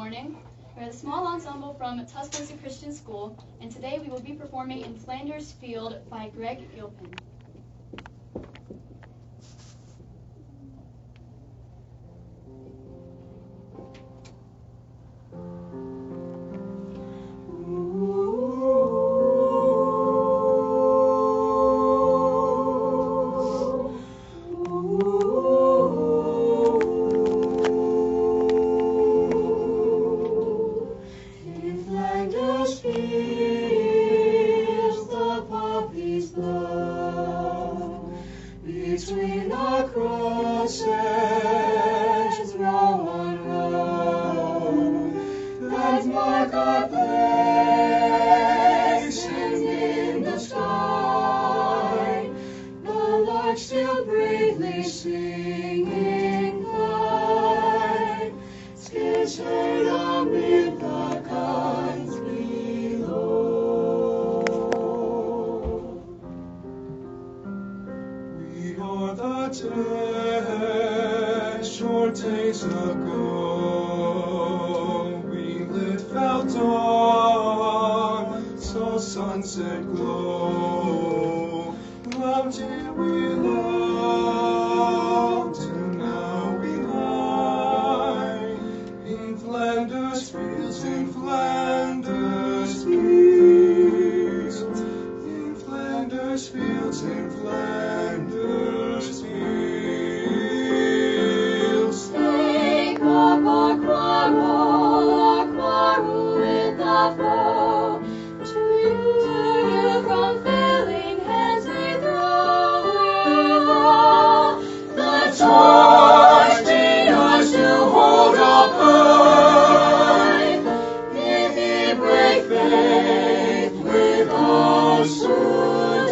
morning. We're a small ensemble from Tuscaloosa Christian School, and today we will be performing in Flanders Field by Greg Gilpin. Between the crosses, row on row, that mark our place, and in the sky, the lark still bravely singing high, scarce heard amid the guns below. We are the dead, short days ago. We lit fell dawn, saw sunset glow. Loved did we love, till now we lie in Flanders fields, in Flanders fields, in Flanders fields, in Flanders fields. Take up our quarrel with the foe. To you from failing hands we throw. The torch be yours to hold up high. If ye break faith with us to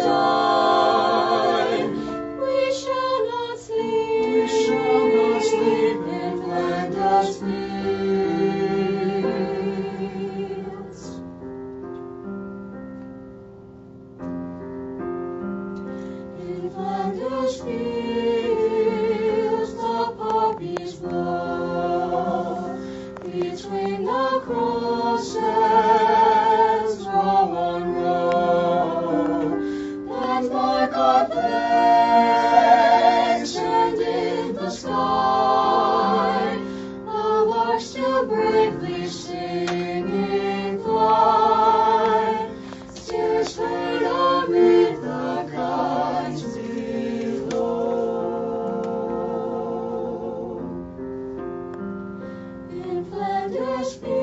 die, we shall not sleep. We shall not sleep in Flanders fields. In Flanders fields the poppies blow. Between the crosses, row on row, that mark our place, and in the sky, the lark still bravely singing fly, scarce heard amid the guns below. In Flanders fields,